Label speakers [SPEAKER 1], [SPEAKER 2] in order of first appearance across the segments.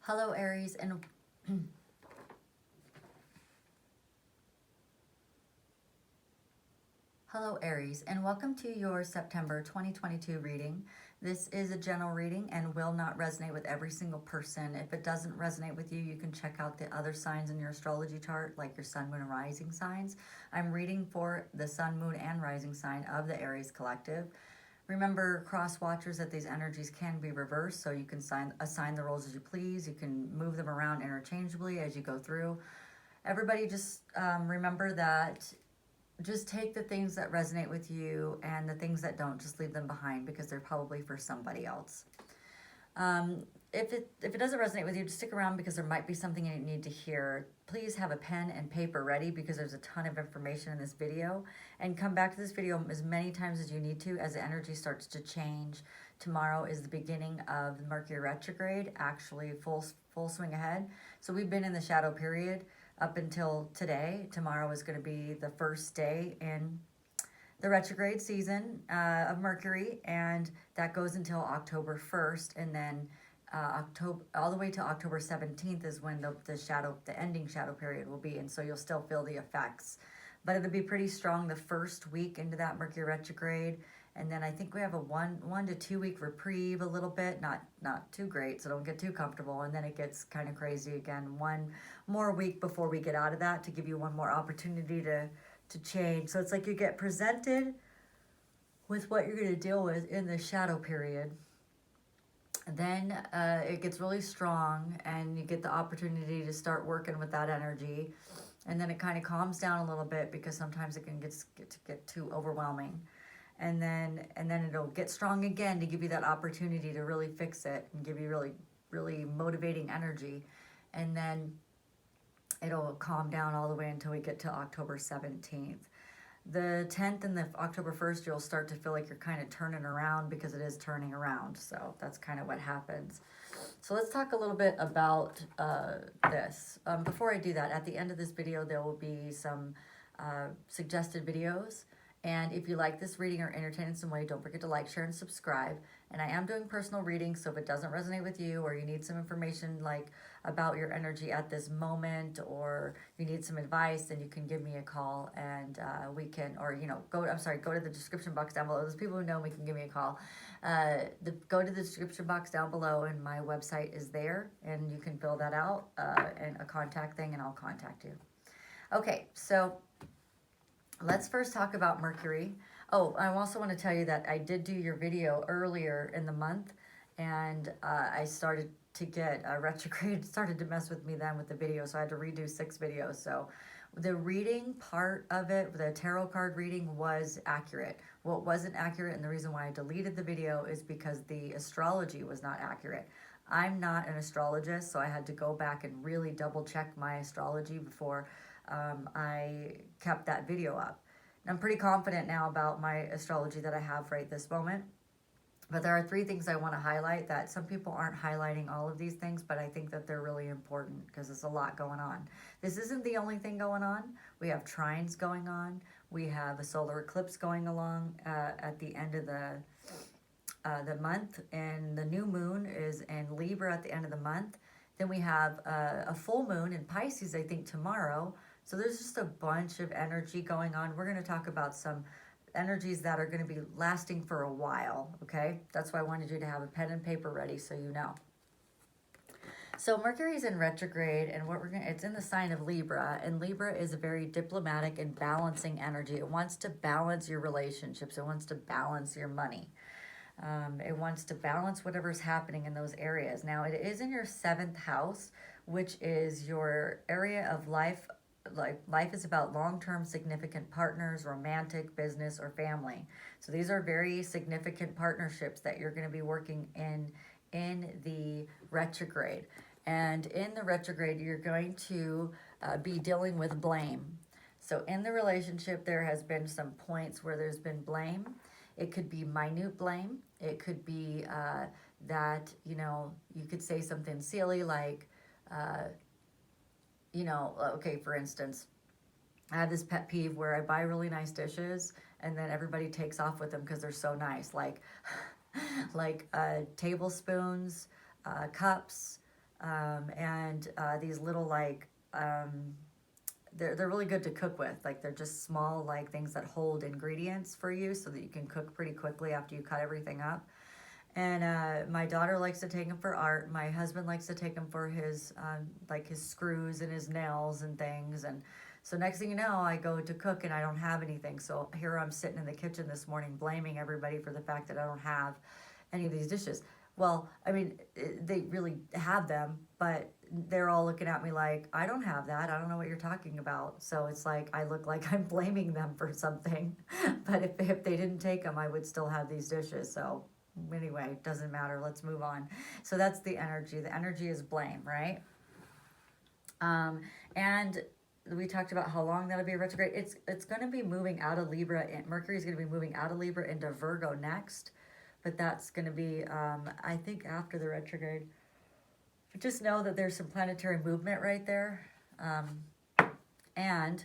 [SPEAKER 1] Hello, Aries, and hello, Aries, and welcome to your September 2022 reading. This is a general reading and will not resonate with every single person. If it doesn't resonate with you, you can check out the other signs in your astrology chart, like your sun, moon, and rising signs. I'm reading for the sun, moon, and rising sign of the Aries collective. Remember, cross watchers, that these energies can be reversed, so you can assign the roles as you please. You can move them around interchangeably as you go through. Everybody just remember that just take the things that resonate with you, and the things that don't, just leave them behind, because they're probably for somebody else. If it doesn't resonate with you, just stick around, because there might be something you need to hear. Please have a pen and paper ready, because there's a ton of information in this video, and come back to this video as many times as you need to as the energy starts to change. Tomorrow is the beginning of Mercury Retrograde, actually full swing ahead. So we've been in the shadow period up until today. Tomorrow is going to be the first day in the retrograde season of Mercury, and that goes until October 1st, and then October all the way to October 17th is when the ending shadow period will be, and so you'll still feel the effects, but it'll be pretty strong the first week into that Mercury retrograde, and then I think we have a one to 2 week reprieve, a little bit, not too great, so don't get too comfortable, and then it gets kind of crazy again, one more week before we get out of that, to give you one more opportunity to change. So it's like you get presented with what you're going to deal with in the shadow period. Then it gets really strong, and you get the opportunity to start working with that energy. And then it kind of calms down a little bit, because sometimes it can get too overwhelming. And then it'll get strong again to give you that opportunity to really fix it and give you really motivating energy. And then it'll calm down all the way until we get to October 17th. The 10th and the October 1st, you'll start to feel like you're kind of turning around, because it is turning around. So that's kind of what happens. So let's talk a little bit about this. Before I do that, at the end of this video, there will be some suggested videos. And if you like this reading or entertain in some way, don't forget to like, share, and subscribe. And I am doing personal readings, so if it doesn't resonate with you, or you need some information like about your energy at this moment, or you need some advice, then you can give me a call, and we can, or go to the description box down below. Those people who know me can give me a call. Go to the description box down below, and my website is there, and you can fill that out, and a contact thing, and I'll contact you. Okay, so let's first talk about Mercury. Oh, I also want to tell you that I did do your video earlier in the month, and I started to get retrograde, started to mess with me then with the video, so I had to redo 6 videos. So the reading part of it, the tarot card reading, was accurate. What wasn't accurate, and the reason why I deleted the video, is because the astrology was not accurate. I'm not an astrologist, so I had to go back and really double check my astrology before I kept that video up. And I'm pretty confident now about my astrology that I have right this moment. But there are 3 things I want to highlight, that some people aren't highlighting all of these things, but I think that they're really important, because there's a lot going on. This isn't the only thing going on. We have trines going on. We have a solar eclipse going along at the end of the month, and the new moon is in Libra at the end of the month. Then we have a full moon in Pisces, I think, tomorrow. So there's just a bunch of energy going on. We're going to talk about some energies that are going to be lasting for a while, okay? That's why I wanted you to have a pen and paper ready, so you know. So Mercury's in retrograde, and it's in the sign of Libra, and Libra is a very diplomatic and balancing energy. It wants to balance your relationships. It wants to balance your money. It wants to balance whatever's happening in those areas. Now, it is in your 7th house, which is your area of life. Life is about long-term significant partners, romantic, business, or family. So these are very significant partnerships that you're going to be working in the retrograde. And in the retrograde, you're going to be dealing with blame. So in the relationship, there has been some points where there's been blame. It could be minute blame. It could be that, you could say something silly like, okay, for instance, I have this pet peeve where I buy really nice dishes, and then everybody takes off with them because they're so nice. Like tablespoons, cups, and these little like, they're really good to cook with. Like they're just small like things that hold ingredients for you so that you can cook pretty quickly after you cut everything up. And my daughter likes to take them for art. My husband likes to take them for his like his screws and his nails and things. And so next thing you know, I go to cook and I don't have anything. So here I'm sitting in the kitchen this morning blaming everybody for the fact that I don't have any of these dishes. Well, I mean, they really have them, but they're all looking at me like, I don't have that. I don't know what you're talking about. So it's like, I look like I'm blaming them for something. But if they didn't take them, I would still have these dishes. So anyway, doesn't matter. Let's move on. So that's the energy. The energy is blame, right? And we talked about how long that'll be retrograde. It's going to be moving out of Libra. Mercury is going to be moving out of Libra into Virgo next. But that's going to be, I think, after the retrograde. But just know that there's some planetary movement right there. And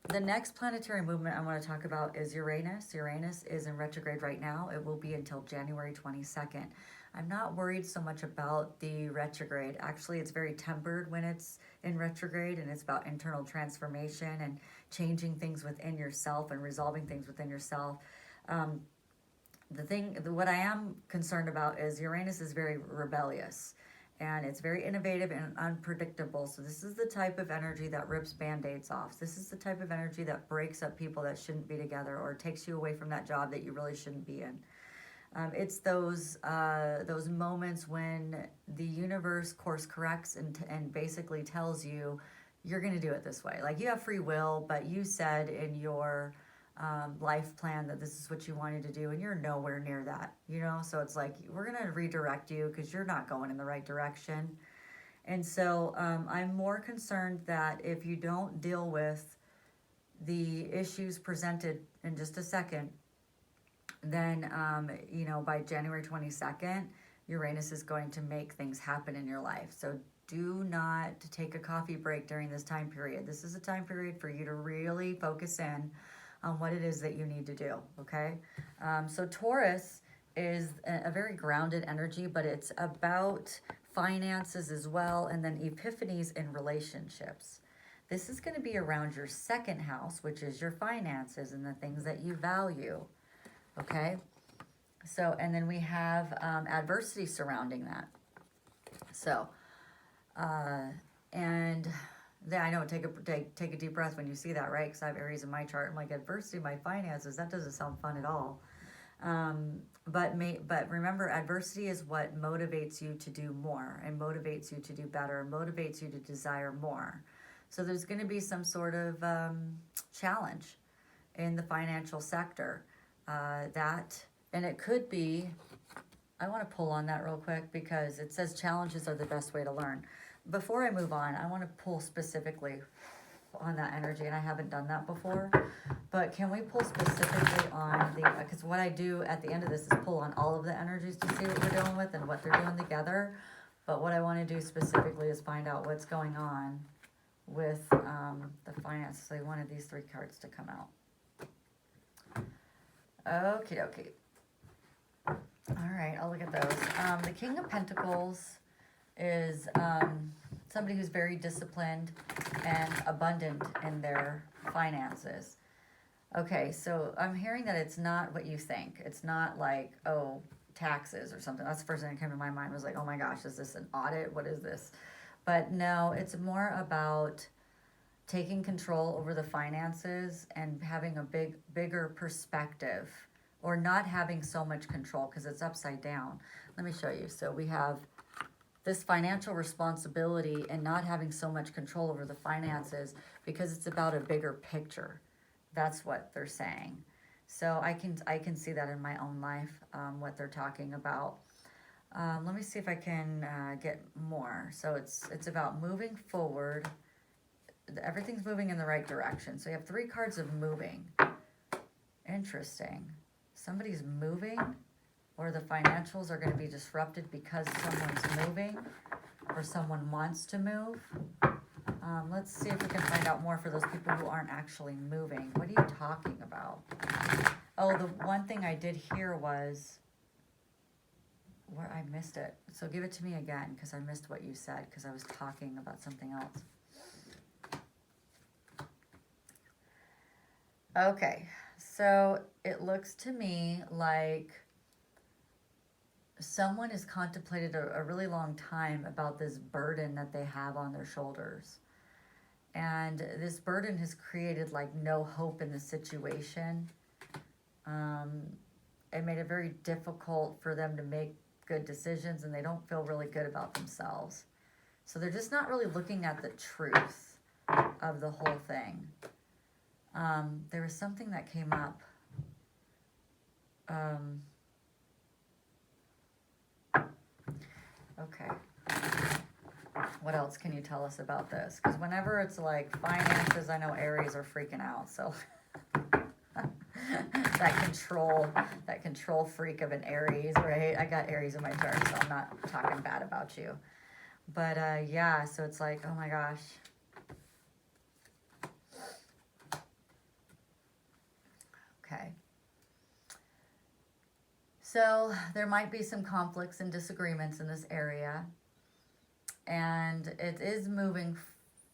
[SPEAKER 1] the next planetary movement I want to talk about is Uranus. Uranus is in retrograde right now. It will be until January 22nd. I'm not worried so much about the retrograde. Actually, it's very tempered when it's in retrograde, and it's about internal transformation and changing things within yourself and resolving things within yourself. What I am concerned about is Uranus is very rebellious, and it's very innovative and unpredictable. So this is the type of energy that rips band-aids off. This is the type of energy that breaks up people that shouldn't be together, or takes you away from that job that you really shouldn't be in. It's those moments when the universe course corrects and basically tells you, you're going to do it this way. Like you have free will, but you said in your life plan that this is what you wanted to do, and you're nowhere near that, so it's like, we're going to redirect you because you're not going in the right direction. And so I'm more concerned that if you don't deal with the issues presented in just a second, then by January 22nd, Uranus is going to make things happen in your life. So do not take a coffee break during this time period. This is a time period for you to really focus in on what it is that you need to do, okay? So Taurus is a very grounded energy, but it's about finances as well, and then epiphanies in relationships. This is going to be around your second house, which is your finances and the things that you value, okay? So, and then we have adversity surrounding that. So, and then I know, take a deep breath when you see that, right? Because I have Aries in my chart. I'm like, adversity, my finances, that doesn't sound fun at all. But remember, adversity is what motivates you to do more, and motivates you to do better, and motivates you to desire more. So there's going to be some sort of challenge in the financial sector. And it could be, I want to pull on that real quick because it says challenges are the best way to learn. Before I move on, I want to pull specifically on that energy, and I haven't done that before. But can we pull specifically on because what I do at the end of this is pull on all of the energies to see what we're dealing with and what they're doing together. But what I want to do specifically is find out what's going on with the finances. So I wanted these three cards to come out. Okie dokie. All right, I'll look at those. The King of Pentacles is somebody who's very disciplined and abundant in their finances. Okay, so I'm hearing that it's not what you think. It's not like, oh, taxes or something. That's the first thing that came to my mind, was like, oh my gosh, is this an audit? What is this? But no, it's more about taking control over the finances and having a bigger perspective, or not having so much control because it's upside down. Let me show you. So we have this financial responsibility and not having so much control over the finances because it's about a bigger picture. That's what they're saying. So I can see that in my own life, what they're talking about. Let me see if I can get more. So it's about moving forward. Everything's moving in the right direction. So you have three cards of moving. Interesting. Somebody's moving, or the financials are going to be disrupted because someone's moving, or someone wants to move. Let's see if we can find out more for those people who aren't actually moving. What are you talking about? Oh, the one thing I did hear was, where I missed it. So give it to me again, because I missed what you said, because I was talking about something else. Okay, so it looks to me like someone has contemplated a really long time about this burden that they have on their shoulders. And this burden has created like no hope in the situation. It made it very difficult for them to make good decisions, and they don't feel really good about themselves. So they're just not really looking at the truth of the whole thing. There was something that came up. Okay. What else can you tell us about this? Because whenever it's like finances, I know Aries are freaking out. So that control freak of an Aries, right? I got Aries in my chart, so I'm not talking bad about you. But yeah, so it's like, oh my gosh. Okay. So there might be some conflicts and disagreements in this area. And it is moving,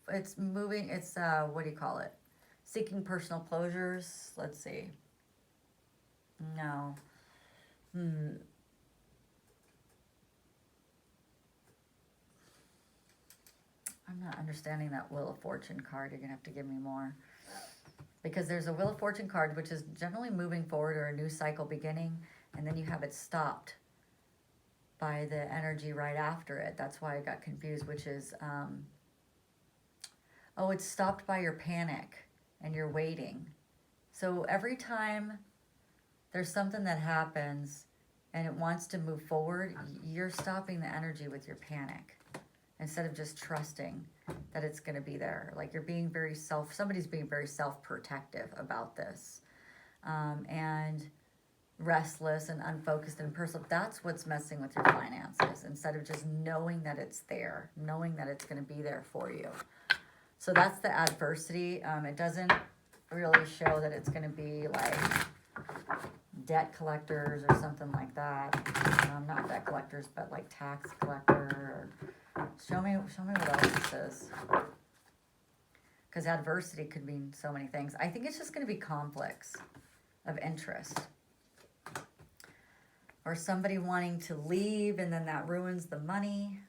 [SPEAKER 1] it's, what do you call it? Seeking personal closures. Let's see. No. I'm not understanding that Wheel of Fortune card. You're going to have to give me more. Because there's a Wheel of Fortune card, which is generally moving forward or a new cycle beginning, and then you have it stopped by the energy right after it. That's why I got confused, which is, it's stopped by your panic and you're waiting. So every time there's something that happens and it wants to move forward, you're stopping the energy with your panic instead of just trusting that it's going to be there. Like you're being somebody's being very self-protective about this. And restless and unfocused and personal. That's what's messing with your finances, instead of just knowing that it's there, knowing that it's going to be there for you. So that's the adversity. It doesn't really show that it's going to be like debt collectors or something like that. Not debt collectors, but like tax collector. Show me what else it says. Because adversity could mean so many things. I think it's just going to be conflicts of interest. Or somebody wanting to leave and then that ruins the money.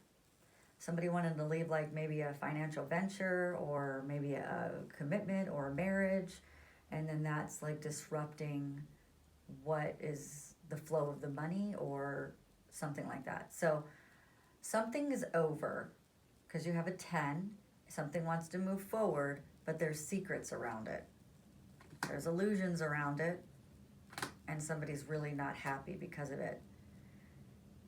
[SPEAKER 1] Somebody wanting to leave like maybe a financial venture or maybe a commitment or a marriage. And then that's like disrupting what is the flow of the money or something like that. So something is over because you have a 10. Something wants to move forward, but there's secrets around it. There's illusions around it. And somebody's really not happy because of it.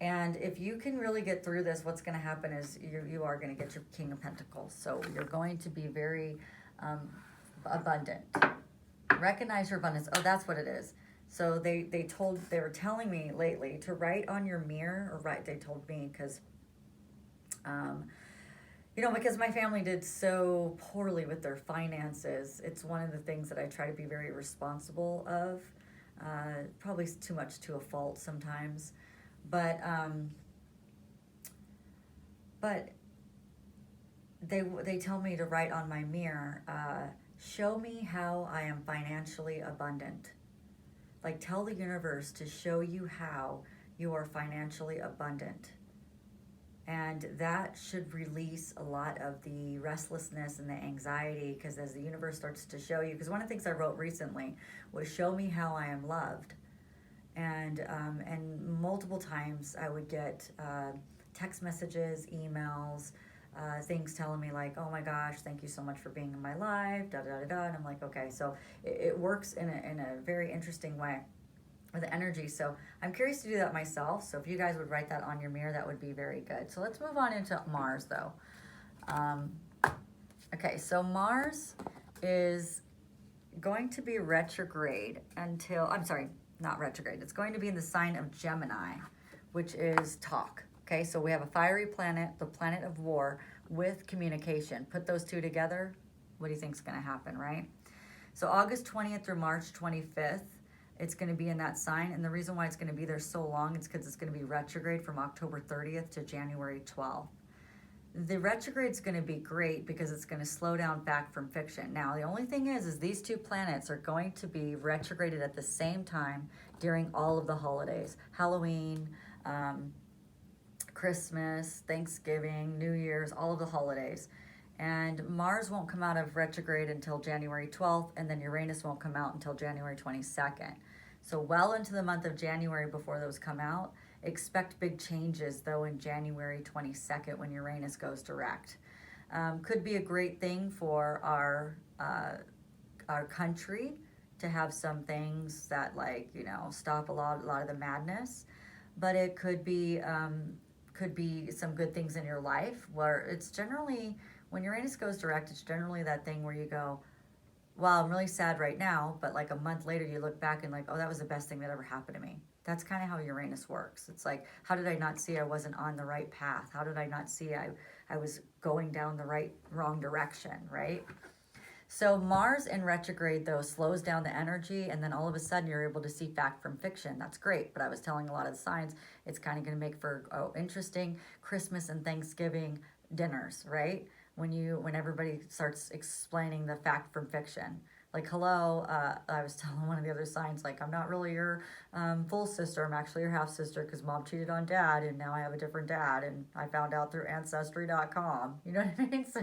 [SPEAKER 1] And if you can really get through this, what's going to happen is you are going to get your King of Pentacles. So you're going to be very abundant. Recognize your abundance. Oh, that's what it is. So they were telling me lately to write on your mirror, they told me because, because my family did so poorly with their finances. It's one of the things that I try to be very responsible of. Probably too much to a fault sometimes, but they tell me to write on my mirror, show me how I am financially abundant. Like tell the universe to show you how you are financially abundant. And that should release a lot of the restlessness and the anxiety, because as the universe starts to show you, because one of the things I wrote recently was show me how I am loved. And multiple times I would get text messages, emails, things telling me like, oh my gosh, thank you so much for being in my life, da da da da. And I'm like, okay, so it works in a very interesting way with the energy. So I'm curious to do that myself. So if you guys would write that on your mirror, that would be very good. So let's move on into Mars though. Okay, so Mars is going to be retrograde until, I'm sorry, not retrograde. It's going to be in the sign of Gemini, which is talk. Okay, so we have a fiery planet, the planet of war, with communication. Put those two together, what do you think is going to happen, right? So August 20th through March 25th, It's going to be in that sign. And the reason why it's going to be there so long is because it's going to be retrograde from October 30th to January 12th. The retrograde's going to be great because it's going to slow down fact from fiction. Now, the only thing is these two planets are going to be retrograded at the same time during all of the holidays. Halloween, Christmas, Thanksgiving, New Year's, all of the holidays. And Mars won't come out of retrograde until January 12th, and then Uranus won't come out until January 22nd. So well into the month of January before those come out. Expect big changes, though, in January 22nd when Uranus goes direct. Could be a great thing for our country to have some things that, like, you know, stop a lot of the madness. But it could be some good things in your life where it's generally, when Uranus goes direct, it's generally that thing where you go, well, I'm really sad right now, but like a month later you look back and like, oh, that was the best thing that ever happened to me. That's kind of how Uranus works. It's like, how did I not see I wasn't on the right path? How did I not see I was going down the wrong direction, right? So Mars in retrograde, though, slows down the energy, and then all of a sudden you're able to see fact from fiction. That's great, but I was telling a lot of the signs, it's kind of going to make for interesting Christmas and Thanksgiving dinners, right? When everybody starts explaining the fact from fiction. Like, hello, I was telling one of the other signs, like, I'm not really your full sister. I'm actually your half sister because mom cheated on dad and now I have a different dad and I found out through ancestry.com. You know what I mean? So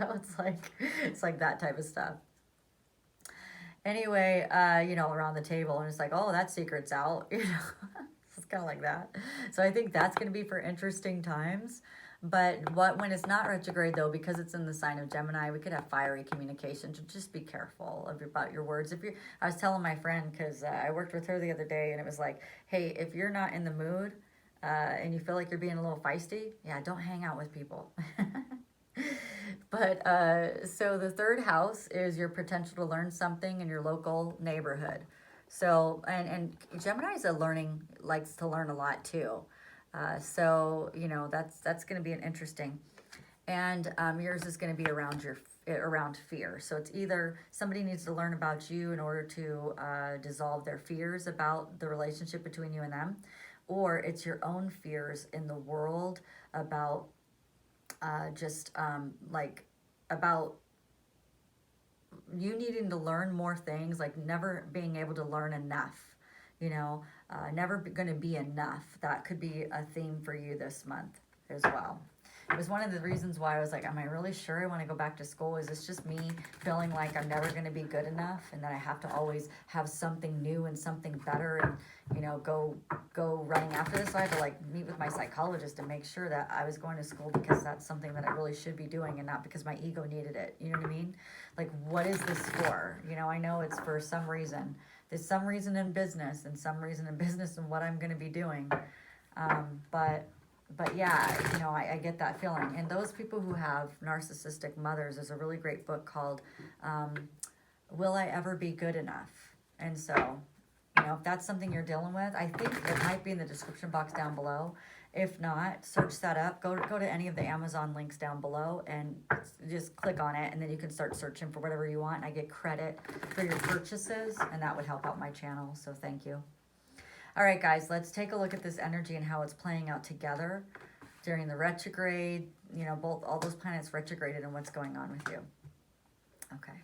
[SPEAKER 1] it's like that type of stuff. Anyway, you know, around the table and it's like, oh, that secret's out. You know, it's kind of like that. So I think that's going to be for interesting times. But when it's not retrograde, though, because it's in the sign of Gemini, we could have fiery communication. So just be careful about your words. I was telling my friend, because I worked with her the other day, and it was like, hey, if you're not in the mood and you feel like you're being a little feisty, yeah, don't hang out with people. But so the third house is your potential to learn something in your local neighborhood. So, and Gemini likes to learn a lot too. So, you know, that's going to be an interesting, and yours is going to be around fear. So it's either somebody needs to learn about you in order to dissolve their fears about the relationship between you and them, or it's your own fears in the world about about you needing to learn more things, like never being able to learn enough. You know, never going to be enough. That could be a theme for you this month as well. It was one of the reasons why I was like, am I really sure I want to go back to school? Is this just me feeling like I'm never going to be good enough and that I have to always have something new and something better and, you know, go running after this? So I had to like meet with my psychologist to make sure that I was going to school because that's something that I really should be doing and not because my ego needed it. You know what I mean? Like, what is this for? You know, I know it's for some reason. There's some reason in business and some reason in business and what I'm going to be doing. But yeah, you know, I get that feeling. And those people who have narcissistic mothers, there's a really great book called Will I Ever Be Good Enough? And so, you know, if that's something you're dealing with, I think it might be in the description box down below. If not, search that up. Go to any of the Amazon links down below and just click on it, and then you can start searching for whatever you want. And I get credit for your purchases, and that would help out my channel, so thank you. All right, guys, let's take a look at this energy and how it's playing out together during the retrograde. You know, all those planets retrograded and what's going on with you. Okay.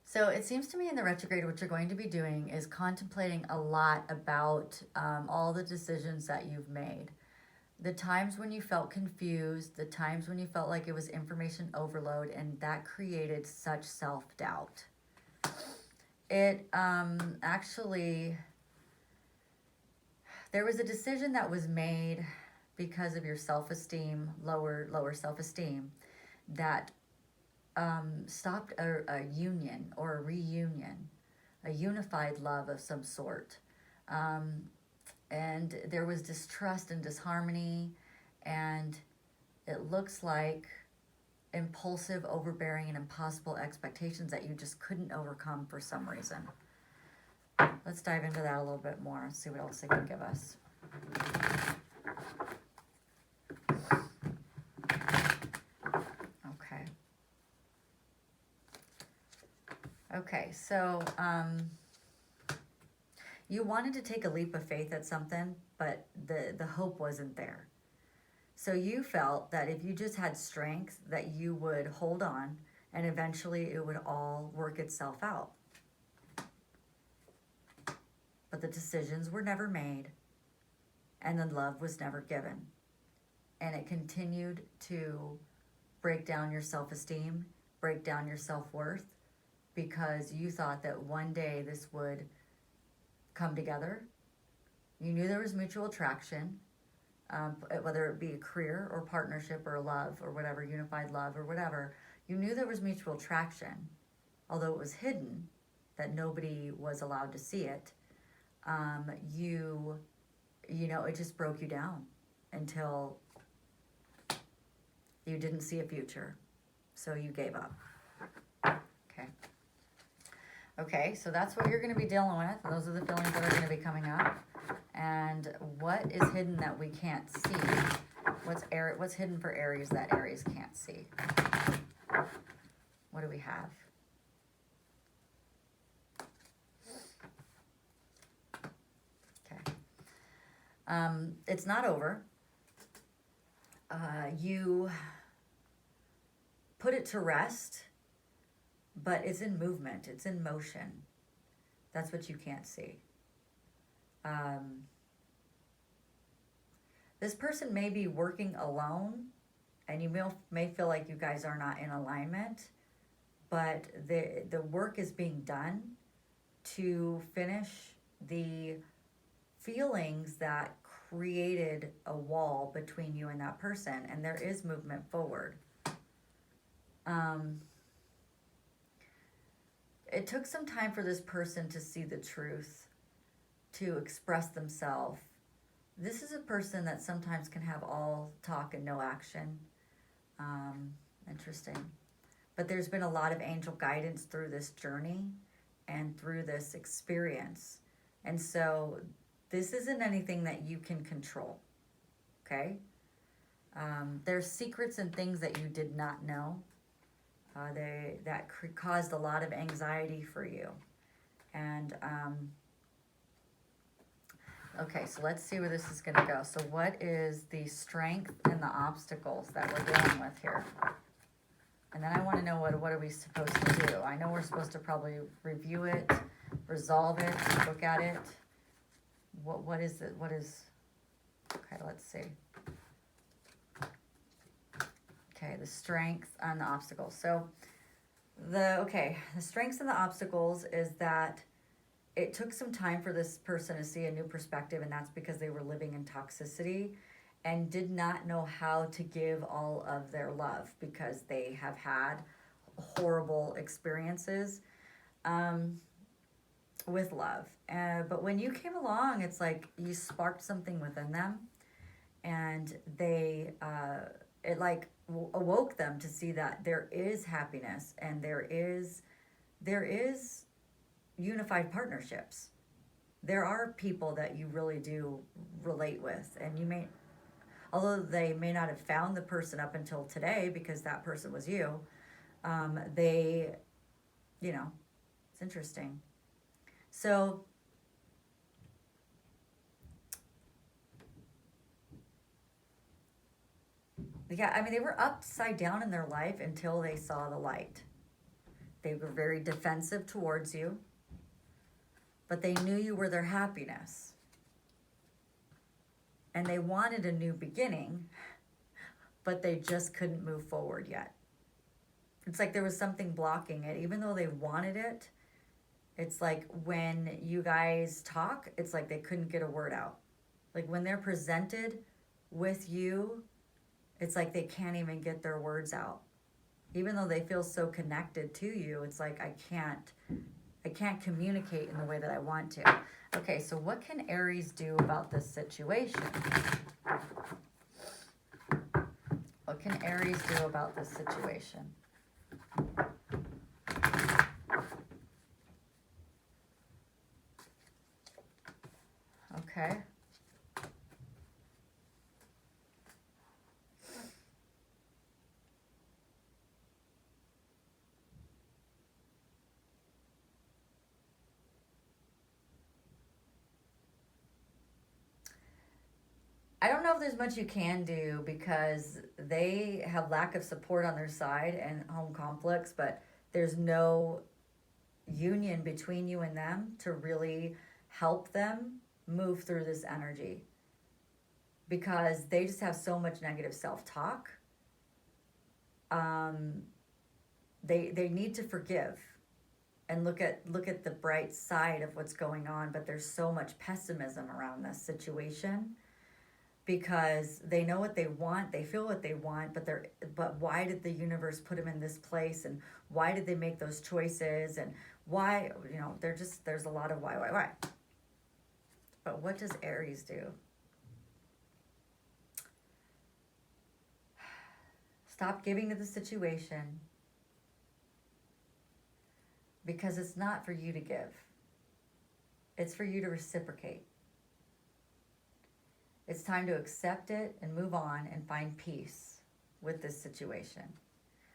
[SPEAKER 1] So it seems to me in the retrograde, what you're going to be doing is contemplating a lot about all the decisions that you've made. The times when you felt confused, the times when you felt like it was information overload, and that created such self-doubt. It actually, there was a decision that was made because of your self-esteem, lower self-esteem, that stopped a union or a reunion, a unified love of some sort. And there was distrust and disharmony, and it looks like impulsive, overbearing, and impossible expectations that you just couldn't overcome for some reason. Let's dive into that a little bit more and see what else they can give us. Okay, so You wanted to take a leap of faith at something, but the hope wasn't there. So you felt that if you just had strength, that you would hold on and eventually it would all work itself out. But the decisions were never made and the love was never given. And it continued to break down your self-esteem, break down your self-worth, because you thought that one day this would come together. You knew there was mutual attraction, whether it be a career or partnership or love or whatever, unified love or whatever. You knew there was mutual attraction, although it was hidden, that nobody was allowed to see it. You know, it just broke you down until you didn't see a future, so you gave up. Okay. Okay, so that's what you're going to be dealing with. Those are the feelings that are going to be coming up. And what is hidden that we can't see? What's hidden for Aries that Aries can't see? What do we have? Okay. It's not over. You put it to rest, but it's in movement. It's in motion. That's what you can't see. This person may be working alone, and you may feel like you guys are not in alignment, but the work is being done to finish the feelings that created a wall between you and that person, and there is movement forward. It took some time for this person to see the truth, to express themselves. This is a person that sometimes can have all talk and no action. Interesting. But there's been a lot of angel guidance through this journey and through this experience. And so this isn't anything that you can control, okay? There's secrets and things that you did not know that caused a lot of anxiety for you. And okay, so let's see where this is going to go. So what is the strength and the obstacles that we're dealing with here? And then I want to know what are we supposed to do? I know we're supposed to probably review it, resolve it, look at it. What is it? What is... Okay, let's see. Okay, the strength and the obstacles. So the strengths and the obstacles is that it took some time for this person to see a new perspective, and that's because they were living in toxicity and did not know how to give all of their love because they have had horrible experiences with love. But when you came along, it's like you sparked something within them, and it awoke them to see that there is happiness and there is unified partnerships. There are people that you really do relate with, and although they may not have found the person up until today because that person was you, it's interesting. So yeah, I mean, they were upside down in their life until they saw the light. They were very defensive towards you, but they knew you were their happiness. And they wanted a new beginning, but they just couldn't move forward yet. It's like there was something blocking it. Even though they wanted it, it's like when you guys talk, it's like they couldn't get a word out. Like when they're presented with you, it's like they can't even get their words out. Even though they feel so connected to you, it's like I can't communicate in the way that I want to. Okay, so what can Aries do about this situation? What can Aries do about this situation? Okay. I don't know if there's much you can do because they have lack of support on their side and home conflicts, but there's no union between you and them to really help them move through this energy, because they just have so much negative self-talk. They need to forgive and look at the bright side of what's going on, but there's so much pessimism around this situation because they know what they want, they feel what they want, but why did the universe put them in this place, and why did they make those choices, and why, there's a lot of why. But what does Aries do? Stop giving to the situation, because it's not for you to give. It's for you to reciprocate. It's time to accept it and move on and find peace with this situation,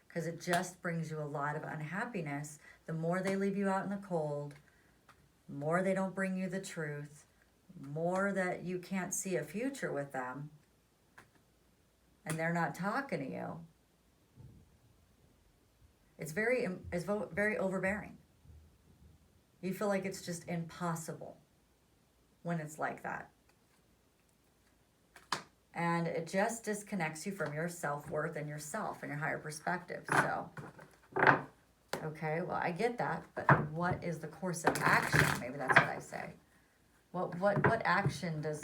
[SPEAKER 1] because it just brings you a lot of unhappiness. The more they leave you out in the cold, the more they don't bring you the truth, more that you can't see a future with them, and they're not talking to you. It's very overbearing. You feel like it's just impossible when it's like that. And it just disconnects you from your self-worth and yourself and your higher perspective. So, okay, well, I get that, but what is the course of action? Maybe that's what I say. What action does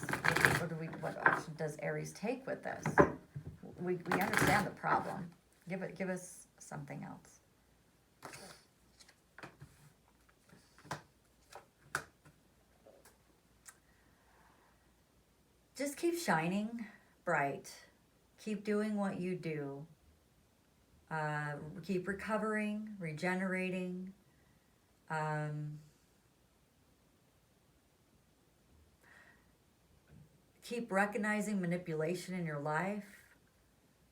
[SPEAKER 1] Aries take with this? We understand the problem. Give us something else. Just keep shining bright. Keep doing what you do. Keep recovering, regenerating. Keep recognizing manipulation in your life,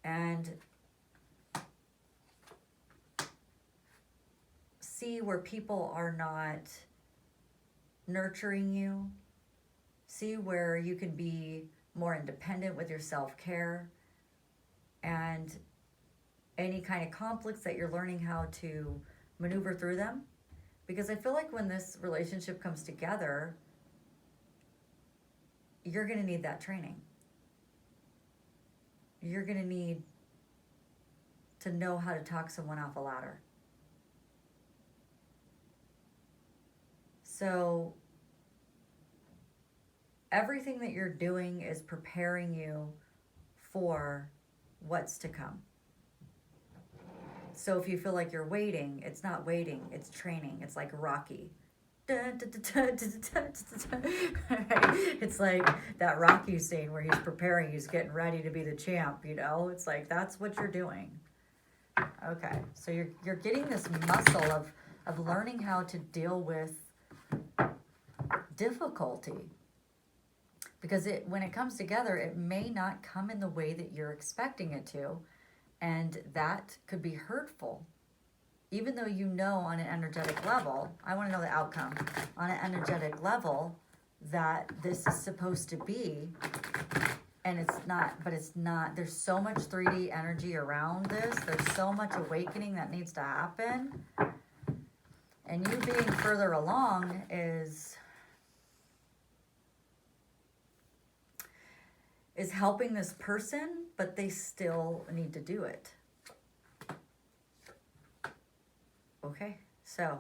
[SPEAKER 1] and see where people are not nurturing you. See where you can be more independent with your self-care, and any kind of conflicts that you're learning how to maneuver through them. Because I feel like when this relationship comes together, you're going to need that training. You're going to need to know how to talk someone off a ladder. So everything that you're doing is preparing you for what's to come. So if you feel like you're waiting, it's not waiting, it's training. It's like Rocky. It's like that Rocky scene where he's preparing, he's getting ready to be the champ, It's like, that's what you're doing. Okay, so you're getting this muscle of learning how to deal with difficulty. Because when it comes together, it may not come in the way that you're expecting it to, and that could be hurtful. Even though on an energetic level, I want to know the outcome, on an energetic level, that this is supposed to be, and it's not, but it's not. There's so much 3D energy around this. There's so much awakening that needs to happen. And you being further along is helping this person, but they still need to do it. Okay, so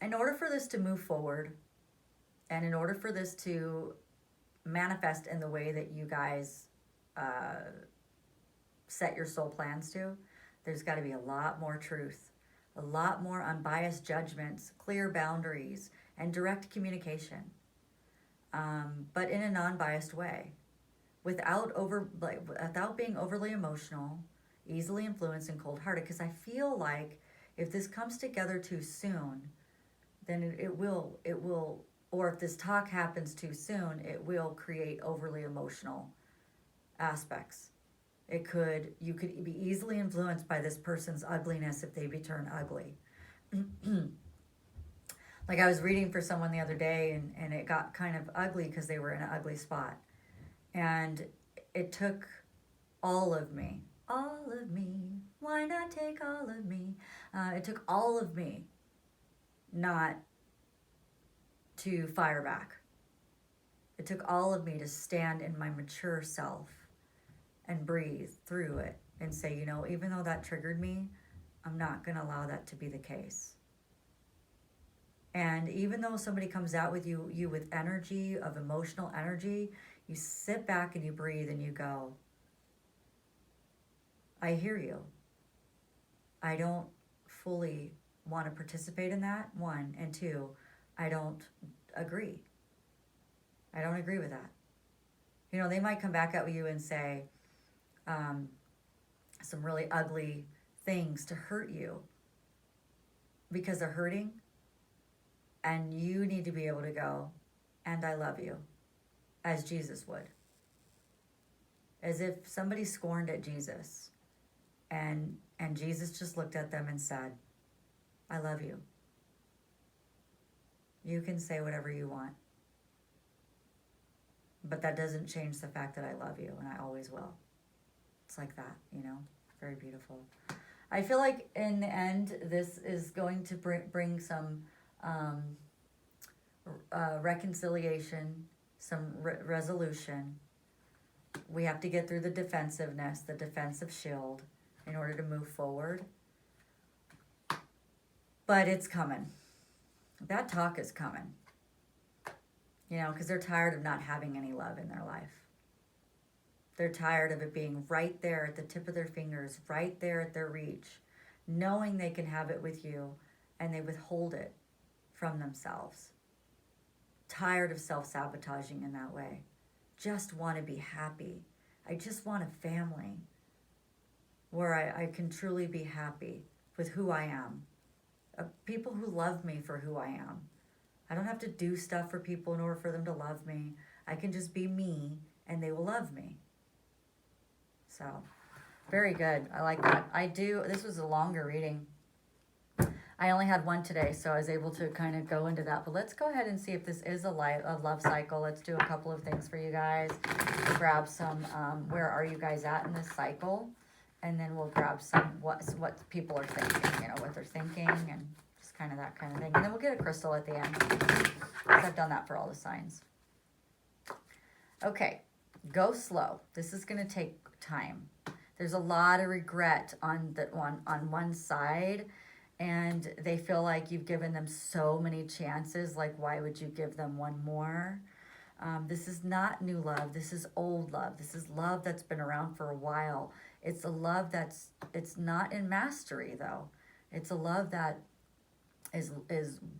[SPEAKER 1] in order for this to move forward, and in order for this to manifest in the way that you guys set your soul plans to, there's got to be a lot more truth, a lot more unbiased judgments, clear boundaries, and direct communication, but in a non-biased way. Without being overly emotional, easily influenced, and cold-hearted. Because I feel like if this comes together too soon, then it will, or if this talk happens too soon, it will create overly emotional aspects. You could be easily influenced by this person's ugliness if they turn ugly. Like I was reading for someone the other day, and it got kind of ugly because they were in an ugly spot. And it took all of me. All of me. Why not take all of me? It took all of me not to fire back. It took all of me to stand in my mature self and breathe through it and say, you know, even though that triggered me, I'm not going to allow that to be the case. And even though somebody comes out with you with energy, of emotional energy, you sit back and you breathe and you go, I hear you. I don't fully want to participate in that, one. And two, I don't agree. I don't agree with that. You know, they might come back at you and say some really ugly things to hurt you because they're hurting. And you need to be able to go, and I love you, as Jesus would. As if somebody scorned at Jesus, and Jesus just looked at them and said, I love you. You can say whatever you want. But that doesn't change the fact that I love you, and I always will. It's like that, you know, very beautiful. I feel like in the end, this is going to bring some reconciliation, some resolution. We have to get through the defensiveness, the defensive shield, in order to move forward. But it's coming. That talk is coming. You know, because they're tired of not having any love in their life. They're tired of it being right there at the tip of their fingers, right there at their reach, knowing they can have it with you, and they withhold it from themselves. Tired of self-sabotaging in that way. Just want to be happy. I just want a family where I can truly be happy with who I am. People who love me for who I am. I don't have to do stuff for people in order for them to love me. I can just be me and they will love me. So, very good. I like that. This was a longer reading. I only had one today, so I was able to kind of go into that. But let's go ahead and see if this is a love cycle. Let's do a couple of things for you guys. We'll grab some, where are you guys at in this cycle? And then we'll grab some, what people are thinking, you know, what they're thinking, and just kind of that kind of thing. And then we'll get a crystal at the end, because I've done that for all the signs. Okay, go slow. This is going to take time. There's a lot of regret on one side, and they feel like you've given them so many chances. Like, why would you give them one more? This is not new love. This is old love. This is love that's been around for a while. It's a love it's not in mastery, though. It's a love that is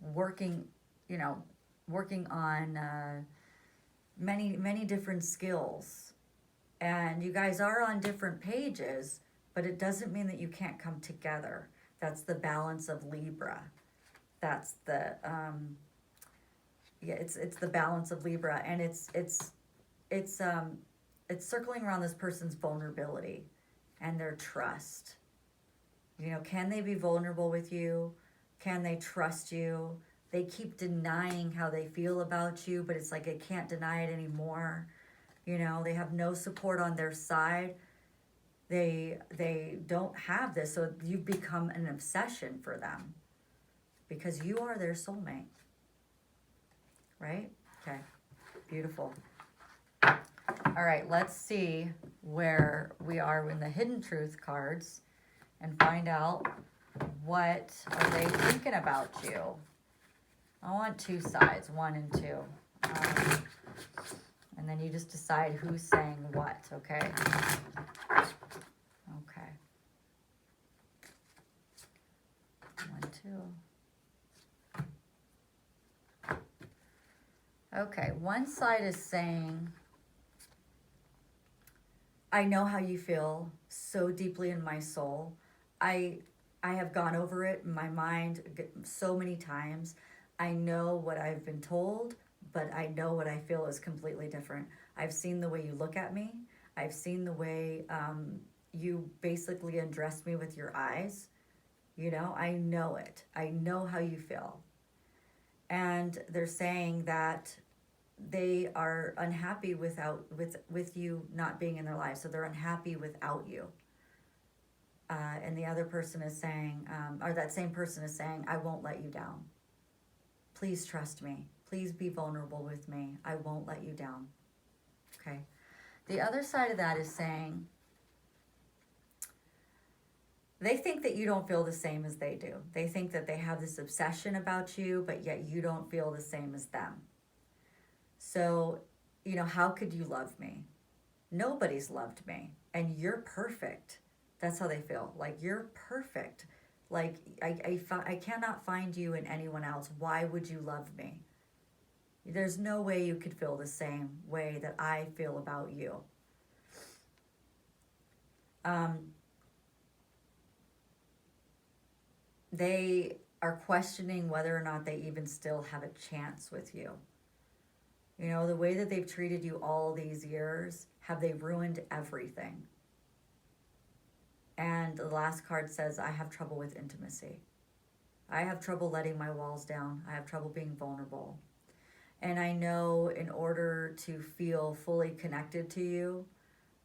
[SPEAKER 1] working, you know, working on many different skills. And you guys are on different pages, but it doesn't mean that you can't come together. That's the balance of Libra. That's the it's the balance of Libra, and it's circling around this person's vulnerability and their trust. You know, can they be vulnerable with you? Can they trust you? They keep denying how they feel about you, but it's like they can't deny it anymore. You know, they have no support on their side. They don't have this, so you've become an obsession for them because you are their soulmate. Right? Okay. Beautiful. All right, let's see where we are in the Hidden Truth cards and find out what are they thinking about you. I want two sides, 1 and 2. And then you just decide who's saying what, okay? Okay. 1, 2. Okay, one side is saying, I know how you feel so deeply in my soul. I have gone over it in my mind so many times. I know what I've been told, but I know what I feel is completely different. I've seen the way you look at me. I've seen the way you basically undress me with your eyes. You know, I know it. I know how you feel. And they're saying that they are unhappy with you not being in their life. So they're unhappy without you. And the other person is saying, or that same person is saying, I won't let you down. Please trust me. Please be vulnerable with me. I won't let you down. Okay. The other side of that is saying, they think that you don't feel the same as they do. They think that they have this obsession about you, but yet you don't feel the same as them. So, you know, how could you love me? Nobody's loved me, and you're perfect. That's how they feel. Like, you're perfect. Like, I cannot find you in anyone else. Why would you love me? There's no way you could feel the same way that I feel about you. They are questioning whether or not they even still have a chance with you. You know, the way that they've treated you all these years, have they ruined everything? And the last card says, I have trouble with intimacy. I have trouble letting my walls down. I have trouble being vulnerable. And I know in order to feel fully connected to you,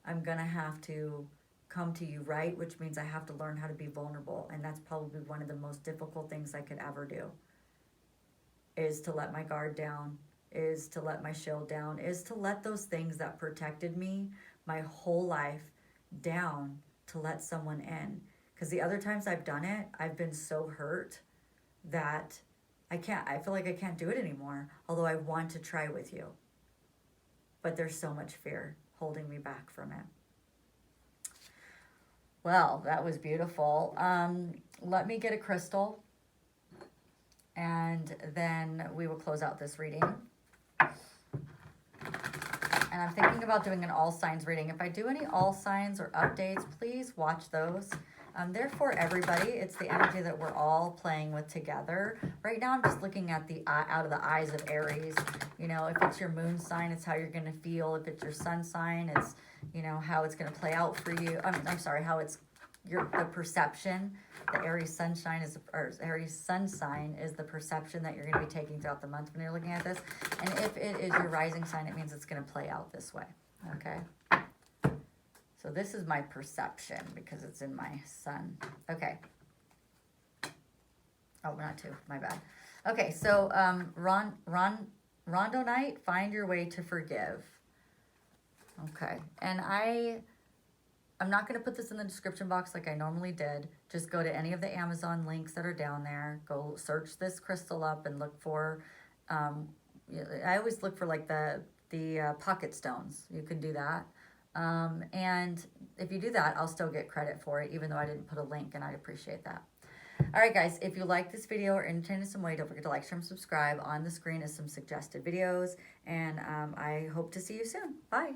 [SPEAKER 1] I'm going to have to come to you, right? Which means I have to learn how to be vulnerable. And that's probably one of the most difficult things I could ever do, is to let my guard down, is to let my shield down, is to let those things that protected me my whole life down, to let someone in. Because the other times I've done it, I've been so hurt that I feel like I can't do it anymore, although I want to try with you. But there's so much fear holding me back from it. Well, that was beautiful. Let me get a crystal, and then we will close out this reading. And I'm thinking about doing an all signs reading. If I do any all signs or updates, please watch those. They're for everybody. It's the energy that we're all playing with together. Right now, I'm just looking at the out of the eyes of Aries. You know, if it's your moon sign, it's how you're going to feel. If it's your sun sign, it's, you know, how it's going to play out for you. I'm sorry, how it's the perception. The Aries sunshine is, or Aries sun sign is the perception that you're going to be taking throughout the month when you're looking at this. And if it is your rising sign, it means it's going to play out this way. Okay. So this is my perception because it's in my sun. Okay. Oh, not two. My bad. Okay. So Rondo night, find your way to forgive. Okay. And I'm not going to put this in the description box like I normally did. Just go to any of the Amazon links that are down there. Go search this crystal up and look for, I always look for like the pocket stones. You can do that. And if you do that, I'll still get credit for it, even though I didn't put a link, and I'd appreciate that. All right, guys, if you like this video or entertained in some way, don't forget to like, share, and subscribe. On the screen is some suggested videos, and I hope to see you soon. Bye.